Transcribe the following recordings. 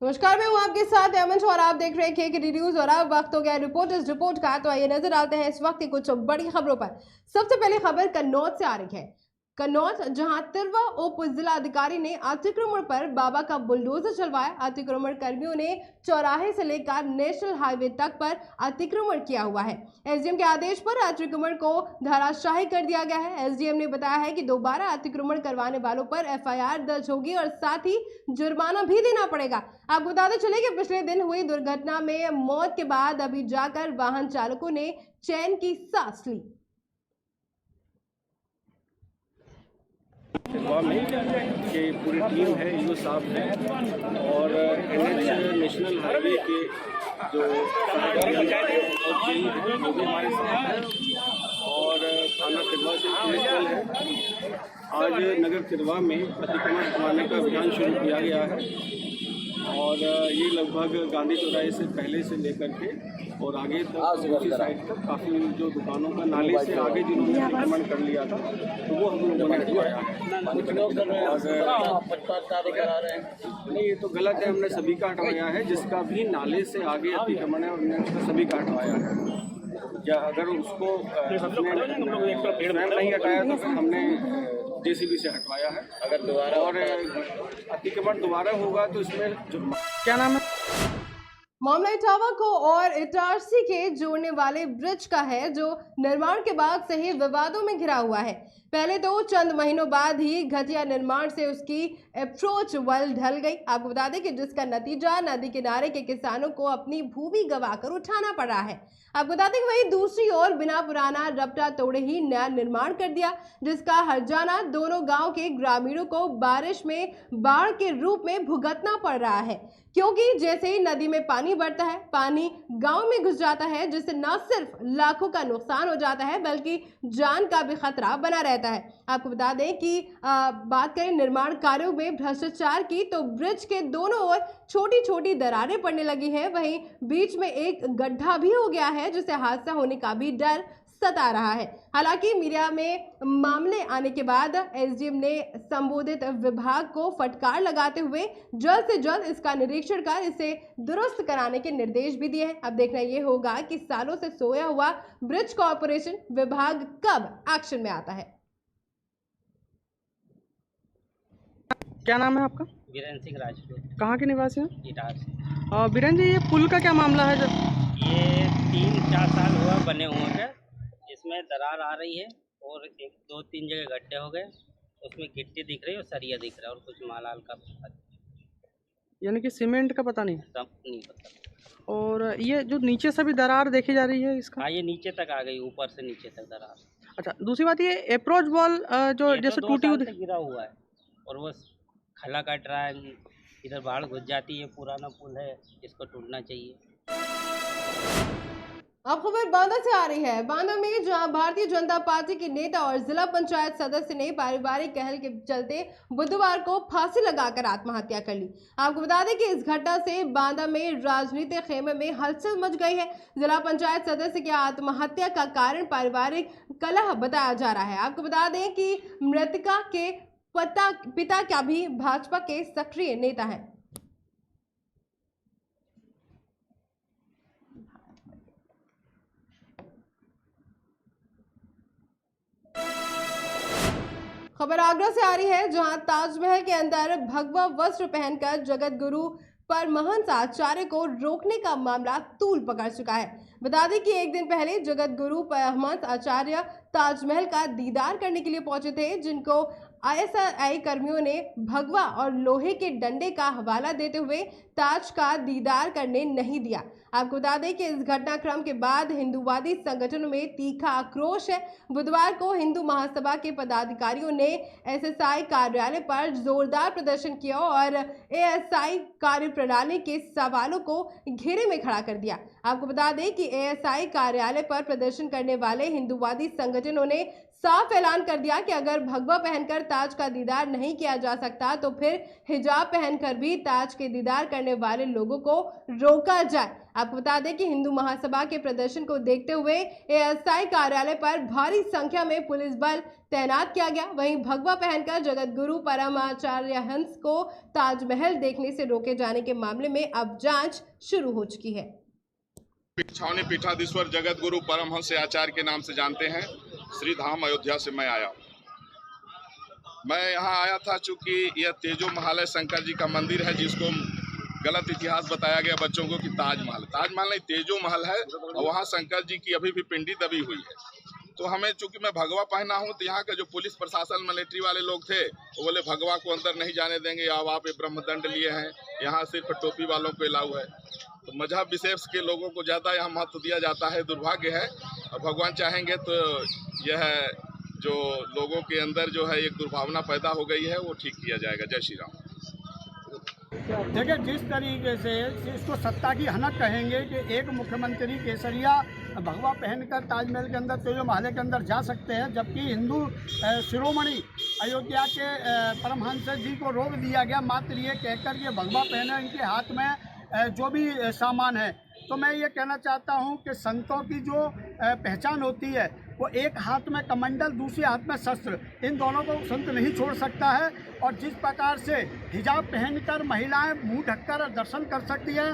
नमस्कार, मैं हूं आपके साथ अमन और आप देख रहे हैं के न्यूज। और अब वक्त हो गया रिपोर्टर्स रिपोर्ट का। तो आइए नजर आते हैं इस वक्त की कुछ बड़ी खबरों पर। सबसे पहले खबर कन्नौज से आ रही है। कन्नौज, जहां तिरवा उप जिला अधिकारी ने अतिक्रमण पर बाबा का बुलडोजर चलवाया। अतिक्रमण कर्मियों ने चौराहे से लेकर नेशनल हाईवे तक पर अतिक्रमण किया हुआ है। एसडीएम के आदेश पर अतिक्रमण को धराशायी कर दिया गया है। एसडीएम ने बताया है कि दोबारा अतिक्रमण करवाने वालों पर एफआईआर दर्ज होगी और साथ ही जुर्माना भी देना पड़ेगा। आपको बताते चले कि पिछले दिन हुई दुर्घटना में मौत के बाद अभी जाकर वाहन चालकों ने चैन की सांस ली। में कि पूरी टीम है, ईओ साहब है और एनएच नेशनल हाईवे के जो हमारे साथ है और थाना तिरवा से पुलिस दल है। आज नगर तिरवा में अतिक्रमण हटाने का अभियान शुरू किया गया है और ये लगभग गांधी चौराहे से पहले से लेकर के और आगे तक दूसरी साइड तक काफ़ी जो दुकानों का नाले से आगे जिन्होंने अतिक्रमण कर लिया था तो वो हम लोगों ने हटवाया है। नहीं, ये तो गलत है, हमने सभी का हटवाया है। जिसका भी नाले से आगे अतिक्रमण है हमने उसका सभी का हटवाया है। या अगर उसको नहीं हटाया तो फिर हमने जेसीबी से हटवाया है। अगर दोबारा और अतिक्रमण दोबारा होगा तो इसमें क्या नाम है? मामला इटावा को और इटारसी के जोड़ने वाले ब्रिज का है, जो निर्माण के बाद से ही विवादों में घिरा हुआ है। पहले तो चंद महीनों बाद ही घटिया निर्माण से उसकी अप्रोच वल ढल गई। आपको बता दें कि जिसका नतीजा नदी किनारे के किसानों को अपनी भूमि गंवाकर उठाना पड़ रहा है। आपको बता दें कि वहीं दूसरी ओर बिना पुराना रपटा तोड़े ही नया निर्माण कर दिया, जिसका हर्जाना दोनों गांव के ग्रामीणों को बारिश में बाढ़ के रूप में भुगतना पड़ रहा है। क्योंकि जैसे ही नदी में पानी बढ़ता है, पानी गांव में घुस जाता है, जिससे न सिर्फ लाखों का नुकसान हो जाता है बल्कि जान का भी खतरा बना रहता है। आपको बता दें कि बात करें निर्माण कार्यों में भ्रष्टाचार की, तो ब्रिज के दोनों ओर छोटी छोटी दरारें पड़ने लगी हैं। वहीं बीच में एक गड्ढा भी हो गया है, जिससे हादसा होने का भी डर सता रहा है। हालांकि मीडिया में मामले आने के बाद एसडीएम ने संबोधित विभाग को फटकार लगाते हुए जल्द से जल्द इसका निरीक्षण कर इसे दुरुस्त कराने के निर्देश भी दिए हैं। अब देखना यह होगा कि सालों से सोया हुआ ब्रिज कॉर्पोरेशन विभाग कब एक्शन में आता है। क्या नाम है आपका? वीरेंद्र सिंह राजपूत। कहाँ के निवासी हैं? इटार से। वीरेंद्र जी, ये पुल का क्या मामला है? ये 3-4 साल हुआ बने हुए हैं, इसमें दरार आ रही है और 1-2-3 जगह गड्ढे हो गए, उसमें गिट्टी दिख रही है और सरिया दिख रहा है और कुछ मालाल का पता नहीं। यानी कि सीमेंट का पता नहीं? सब नहीं पता। और ये जो नीचे से भी दरार देखी जा रही है इसका? हाँ, ये नीचे तक आ गई, ऊपर से नीचे तक दरार। अच्छा, दूसरी बात ये अप्रोच वॉल जो जैसे टूटी हुई गिरा हुआ है और वो खला कट रहा है, इधर बाढ़ घुस जाती है। पुराना पुल है, इसको टूटना चाहिए। अब खबर बांदा से आ रही है। बांदा में जहां भारतीय जनता पार्टी के नेता और जिला पंचायत सदस्य ने पारिवारिक कहल के चलते बुधवार को फांसी लगाकर आत्महत्या कर ली। आपको बता दें कि इस घटना से बांदा में राजनीतिक खेमे में हलचल मच गई है। जिला पंचायत सदस्य की आत्महत्या का कारण पारिवारिक कलह बताया जा रहा है। आपको बता दें कि मृतका के पिता क्या भी भाजपा के सक्रिय नेता हैं। खबर आगरा से आ रही है, जहां ताजमहल के अंदर भगवा वस्त्र पहनकर जगत गुरु परमहंस आचार्य को रोकने का मामला तूल पकड़ चुका है। बता दें कि एक दिन पहले जगत गुरु परमहंस आचार्य ताजमहल का दीदार करने के लिए पहुंचे थे, जिनको आईएसआई कर्मियों ने भगवा और लोहे के डंडे का हवाला देते हुए ताज का दीदार करने नहीं दिया। आपको बता दें कि इस घटनाक्रम के बाद हिंदूवादी संगठनों में तीखा आक्रोश है। बुधवार को हिंदू महासभा के पदाधिकारियों ने एसएसआई कार्यालय पर जोरदार प्रदर्शन किया और एएसआई कार्यप्रणाली के सवालों को घेरे में खड़ा कर दिया। आपको बता दें कि एएसआई कार्यालय पर प्रदर्शन करने वाले हिंदूवादी संगठनों ने साफ ऐलान कर दिया कि अगर भगवा पहनकर ताज का दीदार नहीं किया जा सकता तो फिर हिजाब पहनकर भी ताज के दीदार करने वाले लोगों को रोका जाए। आपको बता दें कि हिंदू महासभा के प्रदर्शन को देखते हुए एएसआई कार्यालय पर भारी संख्या में पुलिस बल तैनात किया गया। वहीं भगवा पहनकर जगत गुरु परमाचार्य हंस को ताजमहल देखने से रोके जाने के मामले में अब जांच शुरू हो चुकी है। छावनी पीठाधीश्वर जगत गुरु परमहंस आचार्य के नाम से जानते हैं। श्री धाम अयोध्या से मैं यहाँ आया था चूंकि यह तेजो महालय शंकर जी का मंदिर है, जिसको गलत इतिहास बताया गया बच्चों को कि ताजमहल नहीं तेजो महल है, और वहाँ शंकर जी की अभी भी पिंडी दबी हुई है। तो हमें चूंकि मैं भगवा पहना हूँ, तो यहाँ के जो पुलिस प्रशासन मिलिट्री वाले लोग थे वो बोले भगवा को अंदर नहीं जाने देंगे, अब आप ये ब्रह्मदंड लिए हैं, यहाँ सिर्फ टोपी वालों को अलाउ है। तो मजहब विशेष के लोगों को ज़्यादा यहाँ महत्व दिया जाता है, दुर्भाग्य है। और भगवान चाहेंगे तो यह जो लोगों के अंदर जो है एक दुर्भावना पैदा हो गई है वो ठीक किया जाएगा। जय श्री राम। देखिए, जिस तरीके से इसको सत्ता की हनक कहेंगे कि एक मुख्यमंत्री केसरिया भगवा पहनकर ताजमहल के अंदर तेजो महल के अंदर जा सकते हैं, जबकि हिंदू शिरोमणि अयोध्या के परमहंस जी को रोक दिया गया मात्र ये कहकर कि भगवा पहने, इनके हाथ में जो भी सामान है। तो मैं ये कहना चाहता हूँ कि संतों की जो पहचान होती है वो एक हाथ में कमंडल, दूसरे हाथ में शस्त्र, इन दोनों को संत नहीं छोड़ सकता है। और जिस प्रकार से हिजाब पहनकर महिलाएं मुंह ढककर दर्शन कर सकती हैं,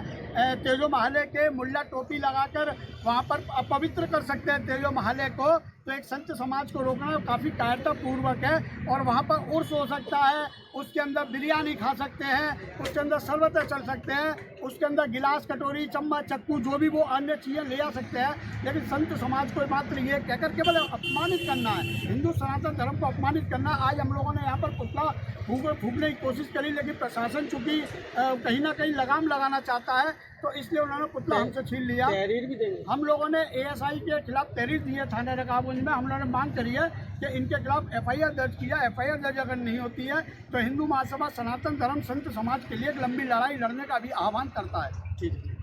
तेजो महल के मुल्ला टोपी लगाकर वहाँ पर अपवित्र कर सकते हैं तेजो महल को, तो एक संत समाज को रोकना काफ़ी कायरतापूर्वक है। और वहाँ पर उर्स हो सकता है, उसके अंदर बिरयानी खा सकते हैं, उसके अंदर शरबतें चल सकते हैं, उसके अंदर गिलास, कटोरी, चम्मच, चक्कू, जो भी वो अन्य चीज़ें ले आ सकते हैं। लेकिन संत समाज को मात्र ये कहकर केवल अपमानित करना है, हिंदू सनातन धर्म को अपमानित करना। आज हम लोगों ने यहाँ पर पुतला फूकने की कोशिश करी, लेकिन प्रशासन चूँकि कहीं ना कहीं लगाम लगाना चाहता है, तो इसलिए उन्होंने पुतला हमसे छीन लिया। तहरीर भी देंगे हम लोगों ने एएसआई के खिलाफ तहरीर दी है थाने रकाबगंज में। हम लोगों ने मांग करी है कि इनके खिलाफ एफआईआर दर्ज किया। एफआईआर दर्ज अगर नहीं होती है तो हिंदू महासभा सनातन धर्म संत समाज के लिए एक लंबी लड़ाई लड़ने का भी आह्वान करता है। ठीक है।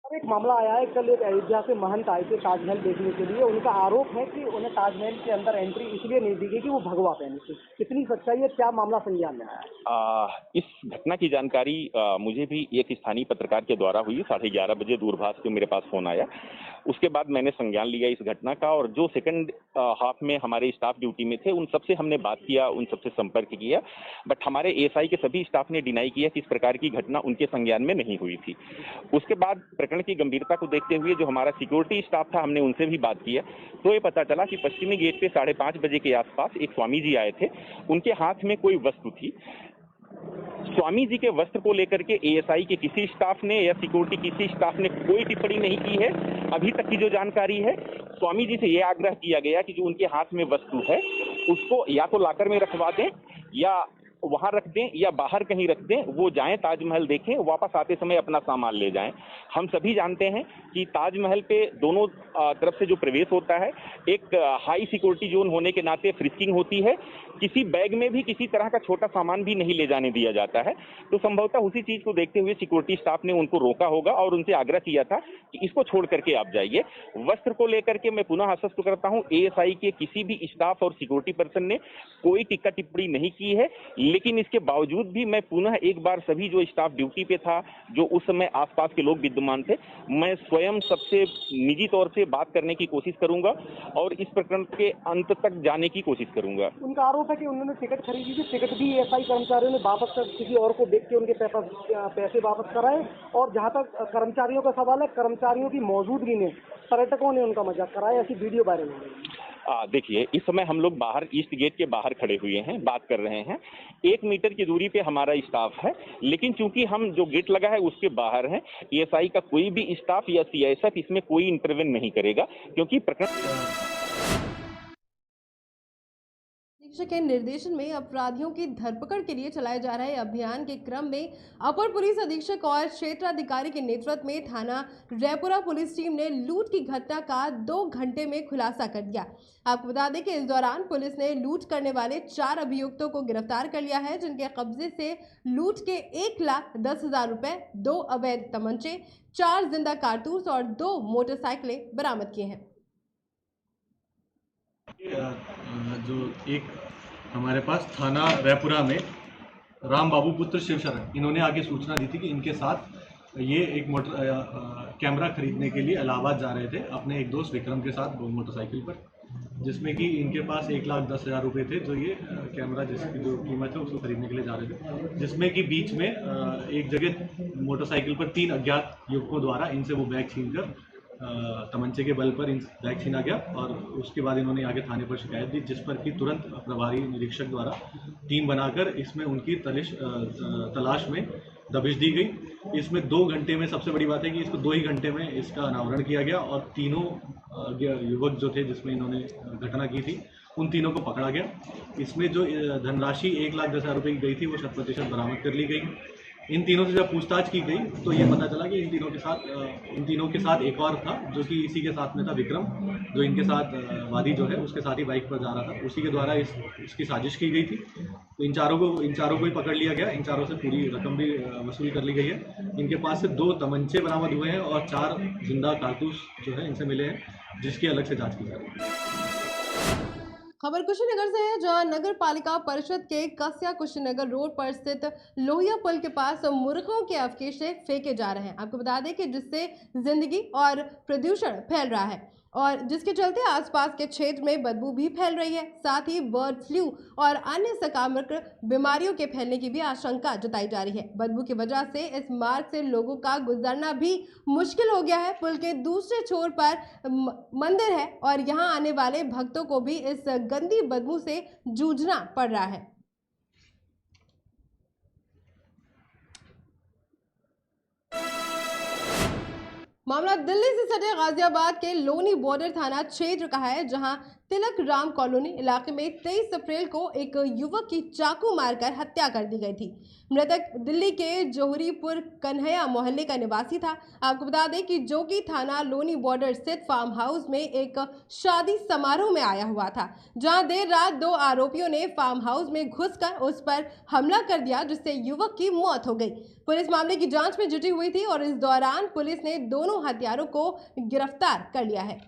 एक मामला आया है, कल एक अयोध्या से महंत आए थे ताजमहल देखने के लिए। उनका आरोप है कि उन्हें ताजमहल के अंदर एंट्री इसलिए नहीं दी गई कि वो भगवा पहने थे। कितनी सच्चाई है, क्या मामला संज्ञान में आया है? इस घटना की जानकारी मुझे भी एक स्थानीय पत्रकार के द्वारा हुई। 11:30 बजे दूरभाष से मेरे पास फोन आया। उसके बाद मैंने संज्ञान लिया इस घटना का, और जो सेकंड हाफ में हमारे स्टाफ ड्यूटी में थे उन सबसे हमने बात किया, उन सबसे संपर्क किया। बट हमारे एएसआई के सभी स्टाफ ने डिनाई किया कि इस प्रकार की घटना उनके संज्ञान में नहीं हुई थी। उसके बाद प्रकरण की गंभीरता को देखते हुए जो हमारा सिक्योरिटी स्टाफ था, हमने उनसे भी बात किया, तो ये पता चला कि पश्चिमी गेट पे 5:30 बजे के आसपास एक स्वामी जी आए थे। उनके हाथ में कोई वस्तु थी। स्वामी जी के वस्त्र को लेकर के एएसआई के किसी स्टाफ ने या सिक्योरिटी किसी स्टाफ ने कोई टिप्पणी नहीं की है। अभी तक की जो जानकारी है, स्वामी जी से यह आग्रह किया गया कि जो उनके हाथ में वस्तु है उसको या तो लॉकर में रखवा दें या वहां रख दें या बाहर कहीं रख दें। वो जाएं, ताजमहल देखें, वापस आते समय अपना सामान ले जाएं। हम सभी जानते हैं कि ताजमहल पे दोनों तरफ से जो प्रवेश होता है, एक हाई सिक्योरिटी जोन होने के नाते फ्रिस्किंग होती है। किसी बैग में भी किसी तरह का छोटा सामान भी नहीं ले जाने दिया जाता है। तो संभवतः उसी चीज को देखते हुए सिक्योरिटी स्टाफ ने उनको रोका होगा और उनसे आग्रह किया था कि इसको छोड़ करके आप जाइए। वस्त्र को लेकर के मैं पुनः आश्वस्त करता हूं, एएसआई के किसी भी स्टाफ और सिक्योरिटी पर्सन ने कोई टिक्का टिप्पणी नहीं की है। लेकिन इसके बावजूद भी मैं पुनः एक बार सभी जो स्टाफ ड्यूटी पे था, जो उस समय आसपास के लोग विद्यमान थे, मैं स्वयं सबसे निजी तौर से बात करने की कोशिश करूंगा और इस प्रकरण के अंत तक जाने की कोशिश करूंगा। उनका आरोप है कि उन्होंने टिकट खरीदी थी, टिकट भी एएसआई कर्मचारियों ने वापस कर किसी और को देख के उनके पैसे वापस कराए। और जहां तक कर्मचारियों का सवाल है, कर्मचारियों की मौजूदगी में पर्यटकों ने उनका मजाक कराया, ऐसी वीडियो वायरल हो रही है। देखिए, इस समय हम लोग बाहर ईस्ट गेट के बाहर खड़े हुए हैं, बात कर रहे हैं। 1 मीटर की दूरी पे हमारा स्टाफ है, लेकिन चूंकि हम जो गेट लगा है उसके बाहर हैं, एएसआई का कोई भी स्टाफ या सीआईएसएफ इसमें कोई इंटरवेन नहीं करेगा, क्योंकि प्रकरण अधीक्षक के निर्देशन में अपराधियों की धरपकड़ के लिए चलाए जा रहे अभियान के क्रम में अपर पुलिस अधीक्षक और क्षेत्राधिकारी के नेतृत्व में थाना रैपुरा पुलिस टीम ने लूट की घटना का 2 घंटे में खुलासा कर दिया। आपको बता दें कि इस दौरान पुलिस ने लूट करने वाले 4 अभियुक्तों को गिरफ्तार कर लिया है, जिनके कब्जे से लूट के 1,10,000 रुपए, 2 अवैध तमंचे, 4 जिंदा कारतूस और 2 मोटरसाइकिलें बरामद किए हैं। जो एक हमारे पास थाना रायपुरा में राम बाबू पुत्र शिवशरण, इन्होंने आगे सूचना दी थी कि इनके साथ ये एक कैमरा खरीदने के लिए इलाहाबाद जा रहे थे अपने एक दोस्त विक्रम के साथ मोटरसाइकिल पर, जिसमें कि इनके पास 1,10,000 रुपये थे जो ये कैमरा जिसकी जो कीमत है उसको खरीदने के लिए जा रहे थे, जिसमें कि बीच में एक जगह मोटरसाइकिल पर 3 अज्ञात युवकों द्वारा इनसे वो बैग छीनकर तमंचे के बल पर इन बैग छीना गया और उसके बाद इन्होंने आगे थाने पर शिकायत दी, जिस पर कि तुरंत प्रभारी निरीक्षक द्वारा टीम बनाकर इसमें उनकी तलाश में दबिश दी गई। इसमें 2 घंटे में, सबसे बड़ी बात है कि इसको 2 ही घंटे में इसका अनावरण किया गया और तीनों युवक जो थे जिसमें इन्होंने घटना की थी उन तीनों को पकड़ा गया। इसमें जो धनराशि 1,10,000 रुपये की गई थी वो 100% बरामद कर ली गई। इन तीनों से जब पूछताछ की गई तो ये पता चला कि इन तीनों के साथ एक और था जो कि इसी के साथ में था विक्रम, जो इनके साथ वादी जो है उसके साथ ही बाइक पर जा रहा था, उसी के द्वारा इसकी साजिश की गई थी। तो इन चारों को ही पकड़ लिया गया। इन चारों से पूरी रकम भी वसूल कर ली गई है। इनके पास से 2 तमंचे बरामद हुए हैं और 4 जिंदा कारतूस जो है इनसे मिले हैं, जिसकी अलग से जाँच की जा रही है। खबर कुशीनगर से है, जहां नगर पालिका परिषद के कस्या कुशीनगर रोड पर स्थित लोहिया पुल के पास मुर्गों के अवशेष फेंके जा रहे हैं। आपको बता दें कि जिससे जिंदगी और प्रदूषण फैल रहा है और जिसके चलते आसपास के क्षेत्र में बदबू भी फैल रही है। साथ ही बर्ड फ्लू और अन्य संक्रामक बीमारियों के फैलने की भी आशंका जताई जा रही है। बदबू की वजह से इस मार्ग से लोगों का गुजरना भी मुश्किल हो गया है। पुल के दूसरे छोर पर मंदिर है और यहां आने वाले भक्तों को भी इस गंदी बदबू से जूझना पड़ रहा है। मामला दिल्ली से सटे गाजियाबाद के लोनी बॉर्डर थाना क्षेत्र का है, जहां तिलक राम कॉलोनी इलाके में 23 अप्रैल को एक युवक की चाकू मारकर हत्या कर दी गई थी। मृतक दिल्ली के जोहरीपुर कन्हैया मोहल्ले का निवासी था। आपको बता दें कि जो कि थाना लोनी बॉर्डर स्थित फार्म हाउस में एक शादी समारोह में आया हुआ था, जहां देर रात 2 आरोपियों ने फार्म हाउस में घुसकर उस पर हमला कर दिया, जिससे युवक की मौत हो गई। पुलिस मामले की जांच में जुटी हुई थी और इस दौरान पुलिस ने दोनों हत्यारों को गिरफ्तार कर लिया है।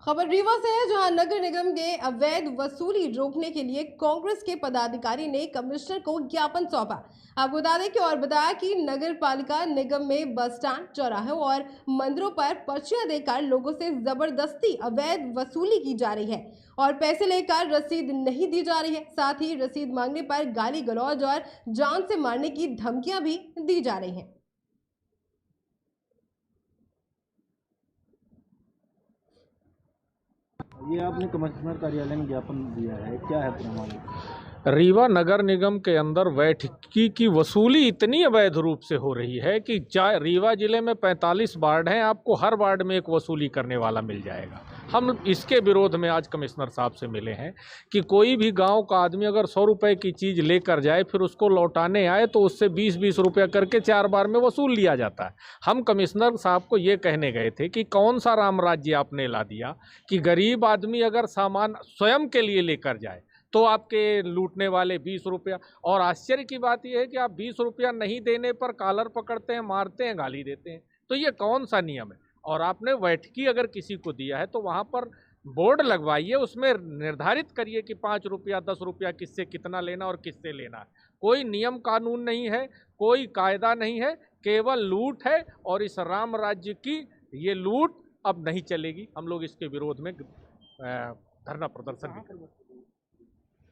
खबर रीवा से है, जहां नगर निगम के अवैध वसूली रोकने के लिए कांग्रेस के पदाधिकारी ने कमिश्नर को ज्ञापन सौंपा। आपको बता दें कि और बताया कि नगर पालिका निगम में बस स्टैंड, चौराहे और मंदिरों पर पर्चियां देकर लोगों से जबरदस्ती अवैध वसूली की जा रही है और पैसे लेकर रसीद नहीं दी जा रही है। साथ ही रसीद मांगने पर गाली गलौज और जान से मारने की धमकियां भी दी जा रही हैं। ये आपने कमिश्नर कार्यालय में ज्ञापन दिया है, क्या है पूरा मामला? रीवा नगर निगम के अंदर बैठकी की वसूली इतनी अवैध रूप से हो रही है कि रीवा जिले में 45 वार्ड हैं, आपको हर वार्ड में एक वसूली करने वाला मिल जाएगा। हम इसके विरोध में आज कमिश्नर साहब से मिले हैं कि कोई भी गांव का आदमी अगर 100 रुपये की चीज़ लेकर जाए फिर उसको लौटाने आए तो उससे 20-20 रुपया करके 4 बार में वसूल लिया जाता है। हम कमिश्नर साहब को ये कहने गए थे कि कौन सा राम राज्य आपने ला दिया कि गरीब आदमी अगर सामान स्वयं के लिए लेकर जाए तो आपके लूटने वाले 20 रुपया। और आश्चर्य की बात यह है कि आप 20 रुपया नहीं देने पर कॉलर पकड़ते हैं, मारते हैं, गाली देते हैं। तो ये कौन सा नियम है? और आपने बैठकी अगर किसी को दिया है तो वहाँ पर बोर्ड लगवाइए, उसमें निर्धारित करिए कि 5 रुपया 10 रुपया किससे कितना लेना और किससे लेना है। कोई नियम कानून नहीं है, कोई कायदा नहीं है, केवल लूट है। और इस राम राज्य की ये लूट अब नहीं चलेगी। हम लोग इसके विरोध में धरना प्रदर्शन भी करेंगे।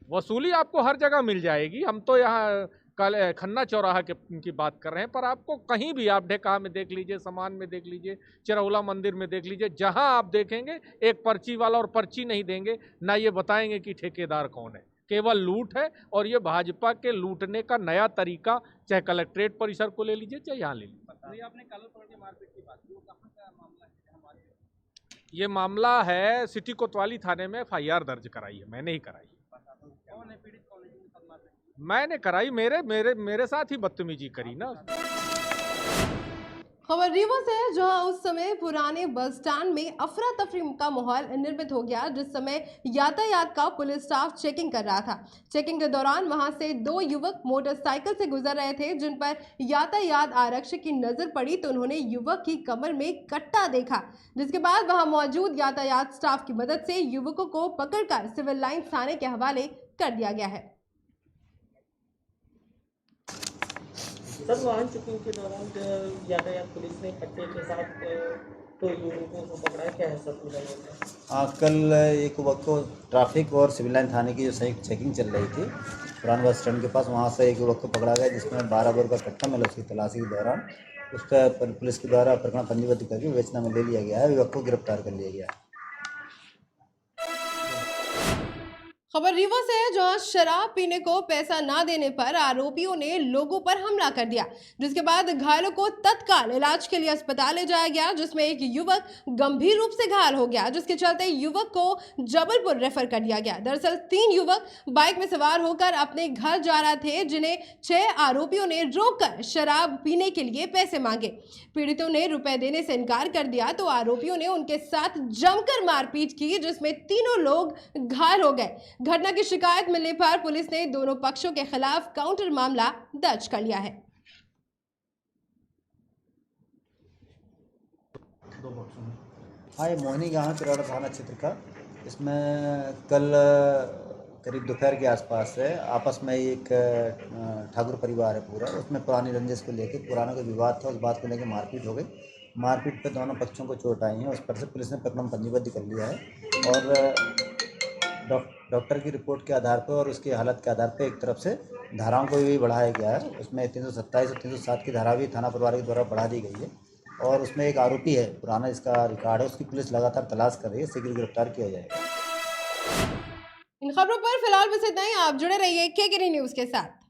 वसूली आपको हर जगह मिल जाएगी। हम तो यहाँ कल खन्ना चौराहा की बात कर रहे हैं, पर आपको कहीं भी, आप ढेका में देख लीजिए, सामान में देख लीजिए, चिरौला मंदिर में देख लीजिए, जहां आप देखेंगे एक पर्ची वाला, और पर्ची नहीं देंगे, ना ये बताएंगे कि ठेकेदार कौन है। केवल लूट है। और ये भाजपा के लूटने का नया तरीका, चाहे कलेक्ट्रेट परिसर को ले लीजिए, चाहे यहाँ ले लीजिए। आपने कॉलर पकड़ के मारपीट की बात की, वो कहाँ का मामला है? ये मामला है सिटी कोतवाली थाने में FIR दर्ज कराई है, मैंने ही कराई है। कौन है पीड़ित, कौन है? मैंने कराई, मेरे साथ ही बदतमीजी करी ना। खबर रीवा से है, जहां उस समय पुराने बस स्टैंड में अफरा तफरी का माहौल निर्मित हो गया, जिस समय यातायात का पुलिस स्टाफ चेकिंग कर रहा था। चेकिंग के दौरान वहां से दो युवक मोटरसाइकिल से गुजर रहे थे, जिन पर यातायात आरक्षक की नजर पड़ी तो उन्होंने युवक की कमर में कट्टा देखा, जिसके बाद वहां मौजूद यातायात स्टाफ की मदद से युवकों को पकड़कर सिविल लाइन थाने के हवाले कर दिया गया है। सर, वाहन चेकिंग के दौरान यातायात पुलिस ने कट्टे के साथ तो युवकों को पकड़ा है, क्या है सब पूरा? कल एक वक्त को ट्रैफिक और सिविल लाइन थाने की जो संयुक्त चेकिंग चल रही थी पुराने बस स्टैंड के पास, वहाँ से एक युवक को पकड़ा गया जिसमें 12 बोर का कट्टा मिला। उसकी तलाशी के दौरान उसका पुलिस के द्वारा प्रकरण पंजीबद्ध करके विवेचना में ले लिया गया है। युवक को गिरफ्तार कर लिया गया है। खबर रीवा से है, जहां शराब पीने को पैसा ना देने पर आरोपियों ने लोगों पर हमला कर दिया, जिसके बाद घायलों को तत्काल इलाज के लिए अस्पताल ले जाया गया, जिसमें एक युवक गंभीर रूप से घायल हो गया, जिसके चलते युवक को जबलपुर रेफर कर दिया गया। दरअसल 3 युवक बाइक में सवार होकर अपने घर जा रहे थे, जिन्हें 6 आरोपियों ने रोककर शराब पीने के लिए पैसे मांगे। पीड़ितों ने रुपए देने से इनकार कर दिया तो आरोपियों ने उनके साथ जमकर मारपीट की, जिसमें तीनों लोग घायल हो गए। घटना की शिकायत मिलने पर पुलिस ने दोनों पक्षों के खिलाफ काउंटर मामला दर्ज कर लिया है। हाँ, ये मोहिनी गांव पिराड़ा थाना क्षेत्र का। इसमें कल करीब दोपहर के आसपास है आपस में एक ठाकुर परिवार है पूरा, उसमें पुरानी रंजिश को लेकर पुराना कोई विवाद था, उस बात को लेकर मारपीट हो गई। मारपीट पे दोनों पक्षों को चोट आई है। उस पर से पुलिस ने प्रकरण पंजीबद्ध कर लिया है और डॉक्टर की रिपोर्ट के आधार पर और उसकी हालत के आधार पर एक तरफ से धाराओं को भी बढ़ाया गया है। उसमें 327 और 307 की धारा भी थाना प्रभारी के द्वारा बढ़ा दी गई है और उसमें एक आरोपी है पुराना, इसका रिकॉर्ड है, उसकी पुलिस लगातार तलाश कर रही है, शीघ्र गिरफ्तार किया जाएगा। इन खबरों पर फिलहाल बस इतना ही। आप जुड़े रहिए KKD न्यूज़ के साथ।